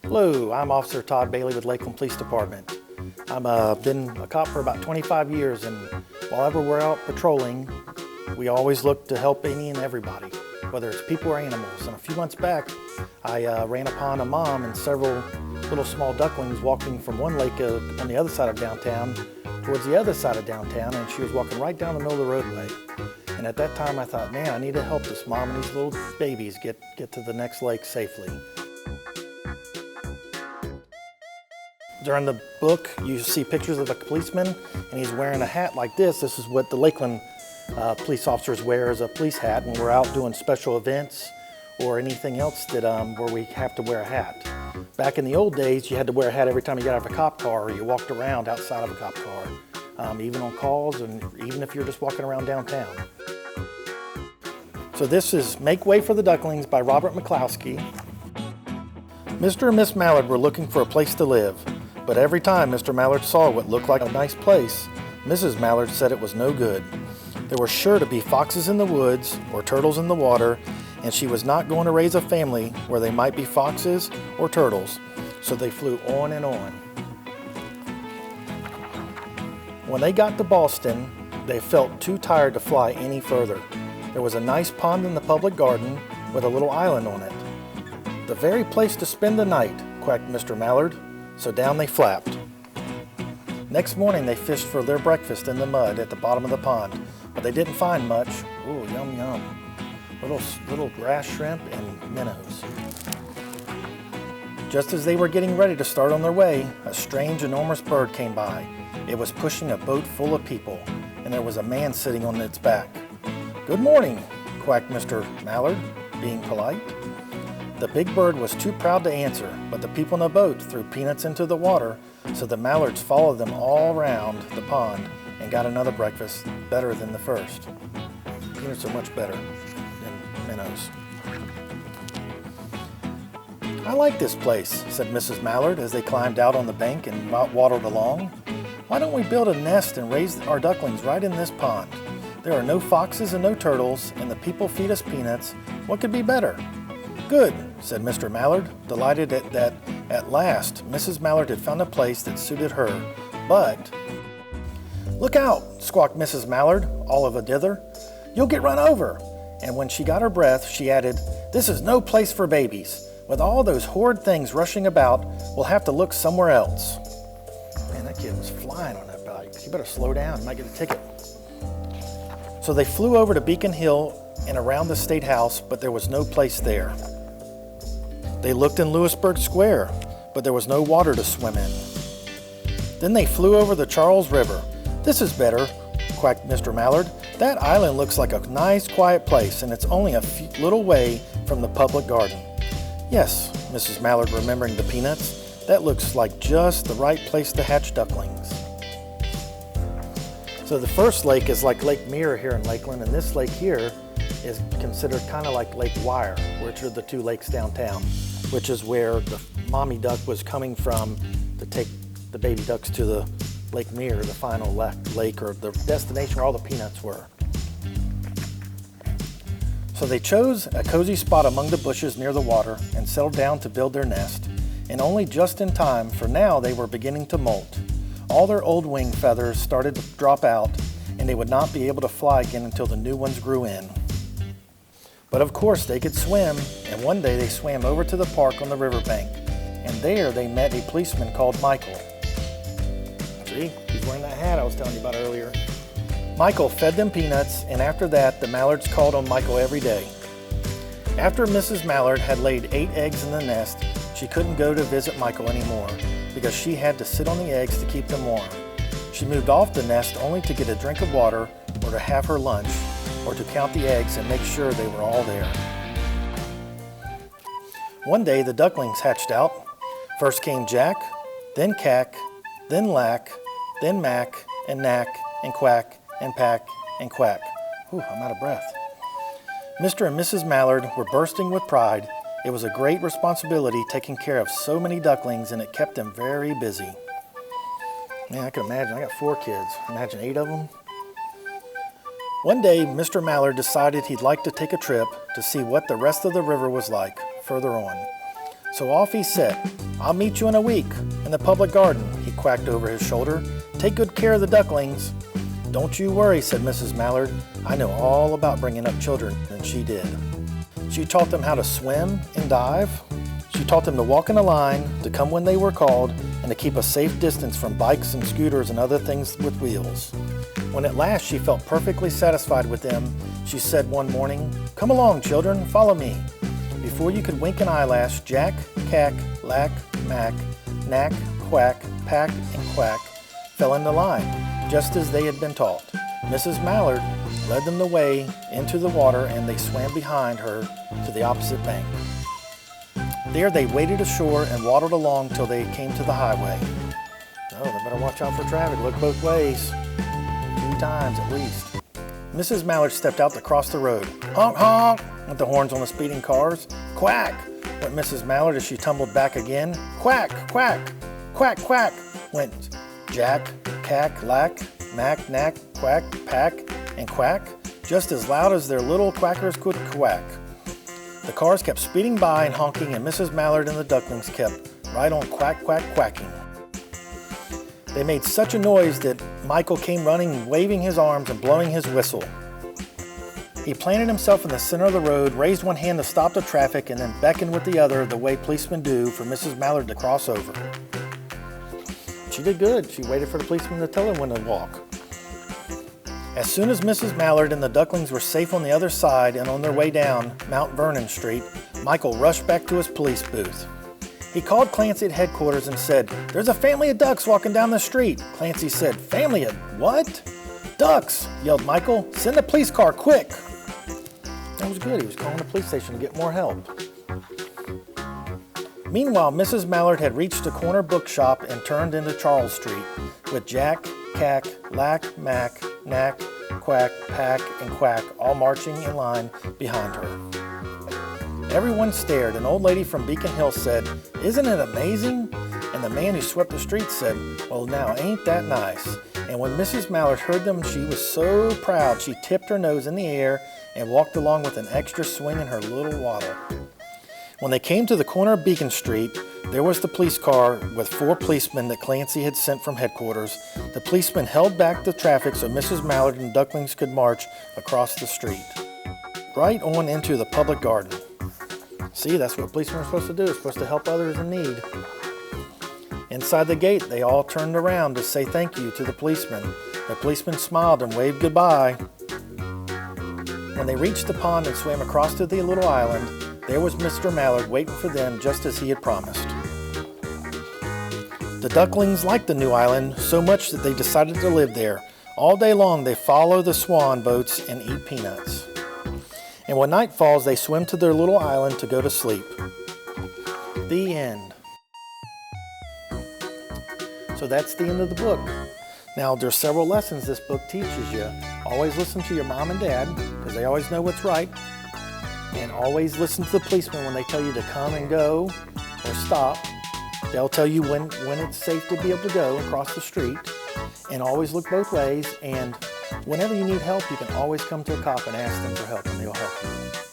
Hello, I'm Officer Todd Bailey with Lakeland Police Department. I've been a cop for about 25 years, and whenever we're out patrolling, we always look to help any and everybody, whether it's people or animals. And a few months back, I ran upon a mom and several little small ducklings walking from one lake on the other side of downtown towards the other side of downtown, and she was walking right down the middle of the roadway. And at that time I thought, man, I need to help this mom and these little babies get to the next lake safely. During the book, you see pictures of a policeman, and he's wearing a hat like this. This is what the Lakeland police officers wear as a police hat when we're out doing special events or anything else that where we have to wear a hat. Back in the old days, you had to wear a hat every time you got out of a cop car or you walked around outside of a cop car, even on calls and even if you're just walking around downtown. So this is Make Way for the Ducklings by Robert McCloskey. Mr. and Miss Mallard were looking for a place to live, but every time Mr. Mallard saw what looked like a nice place, Mrs. Mallard said it was no good. There were sure to be foxes in the woods or turtles in the water, and she was not going to raise a family where they might be foxes or turtles, so they flew on and on. When they got to Boston, they felt too tired to fly any further. There was a nice pond in the public garden with a little island on it. The very place to spend the night, quacked Mr. Mallard, so down they flapped. Next morning they fished for their breakfast in the mud at the bottom of the pond, but they didn't find much. Ooh, yum yum. Little grass shrimp and minnows. Just as they were getting ready to start on their way, a strange, enormous bird came by. It was pushing a boat full of people, and there was a man sitting on its back. "Good morning," quacked Mr. Mallard, being polite. The big bird was too proud to answer, but the people in the boat threw peanuts into the water, so the mallards followed them all around the pond and got another breakfast better than the first. Peanuts are much better than minnows. "I like this place," said Mrs. Mallard as they climbed out on the bank and waddled along. "Why don't we build a nest and raise our ducklings right in this pond? There are no foxes and no turtles, and the people feed us peanuts. What could be better?" "Good," said Mr. Mallard, delighted that at last Mrs. Mallard had found a place that suited her. But, "Look out," squawked Mrs. Mallard, all of a dither. "You'll get run over." And when she got her breath, she added, "This is no place for babies. With all those horrid things rushing about, we'll have to look somewhere else." Man, that kid was flying on that bike. You better slow down, you might get a ticket. So they flew over to Beacon Hill and around the State House, but there was no place there. They looked in Lewisburg Square, but there was no water to swim in. Then they flew over the Charles River. "This is better," quacked Mr. Mallard. "That island looks like a nice, quiet place, and it's only a little way from the public garden." "Yes," Mrs. Mallard, remembering the peanuts, "that looks like just the right place to hatch ducklings." So the first lake is like Lake Mirror here in Lakeland, and this lake here is considered kind of like Lake Wire, which are the two lakes downtown, which is where the mommy duck was coming from to take the baby ducks to the Lake Mirror, the final lake or the destination where all the peanuts were. So they chose a cozy spot among the bushes near the water and settled down to build their nest, and only just in time, for now they were beginning to molt. All their old wing feathers started to drop out, and they would not be able to fly again until the new ones grew in. But of course they could swim, and one day they swam over to the park on the riverbank, and there they met a policeman called Michael. See, he's wearing that hat I was telling you about earlier. Michael fed them peanuts, and after that the Mallards called on Michael every day. After Mrs. Mallard had laid 8 eggs in the nest, she couldn't go to visit Michael anymore because she had to sit on the eggs to keep them warm. She moved off the nest only to get a drink of water or to have her lunch, or to count the eggs and make sure they were all there. One day the ducklings hatched out. First came Jack, then Cack, then Lack, then Mack, and Knack, and Quack, and Pack, and Quack. Whew, I'm out of breath. Mr. and Mrs. Mallard were bursting with pride. It was a great responsibility taking care of so many ducklings, and it kept them very busy. Man, I can imagine. I got 4 kids. Imagine 8 of them. One day, Mr. Mallard decided he'd like to take a trip to see what the rest of the river was like further on. So off he set, I'll meet you in a week in the public garden, he quacked over his shoulder. Take good care of the ducklings. Don't you worry, said Mrs. Mallard. I know all about bringing up children, and she did. She taught them how to swim and dive. She taught them to walk in a line, to come when they were called, and to keep a safe distance from bikes and scooters and other things with wheels. When at last she felt perfectly satisfied with them, she said one morning, Come along, children, follow me. Before you could wink an eyelash, Jack, Cack, Lack, Mack, Knack, Quack, Pack, and Quack fell into line, just as they had been taught. Mrs. Mallard led them the way into the water, and they swam behind her to the opposite bank. There they waded ashore and waddled along till they came to the highway. Oh, they better watch out for traffic. Look both ways. 2 times at least. Mrs. Mallard stepped out to cross the road. Honk, honk, went the horns on the speeding cars. Quack, went Mrs. Mallard as she tumbled back again. Quack, quack, quack, quack, went Jack, Cack, Lack, Mack, Knack, Quack, Pack, and Quack, just as loud as their little quackers could quack. The cars kept speeding by and honking, and Mrs. Mallard and the ducklings kept right on quack, quack, quacking. They made such a noise that Michael came running, waving his arms and blowing his whistle. He planted himself in the center of the road, raised one hand to stop the traffic, and then beckoned with the other the way policemen do for Mrs. Mallard to cross over. She did good. She waited for the policeman to tell her when to walk. As soon as Mrs. Mallard and the ducklings were safe on the other side and on their way down Mount Vernon Street, Michael rushed back to his police booth. He called Clancy at headquarters and said, There's a family of ducks walking down the street. Clancy said, Family of what? Ducks, yelled Michael. Send a police car, quick. That was good. He was calling the police station to get more help. Meanwhile, Mrs. Mallard had reached a corner bookshop and turned into Charles Street with Jack, Cack, Lack, Mack, Knack, Quack, Pack, and Quack all marching in line behind her. Everyone stared. An old lady from Beacon Hill said, Isn't it amazing? And the man who swept the street said, Well, now, ain't that nice? And when Mrs. Mallard heard them, she was so proud she tipped her nose in the air and walked along with an extra swing in her little waddle. When they came to the corner of Beacon Street, there was the police car with 4 policemen that Clancy had sent from headquarters. The policemen held back the traffic so Mrs. Mallard and the ducklings could march across the street, right on into the public garden. See, that's what policemen are supposed to do. They're supposed to help others in need. Inside the gate, they all turned around to say thank you to the policemen. The policemen smiled and waved goodbye. When they reached the pond and swam across to the little island, there was Mr. Mallard waiting for them just as he had promised. The ducklings liked the new island so much that they decided to live there. All day long they follow the swan boats and eat peanuts. And when night falls, they swim to their little island to go to sleep. The end. So that's the end of the book. Now there's several lessons this book teaches you. Always listen to your mom and dad because they always know what's right. And always listen to the policemen when they tell you to come and go or stop. They'll tell you when it's safe to be able to go and cross the street. And always look both ways. And whenever you need help, you can always come to a cop and ask them for help, and they'll help you.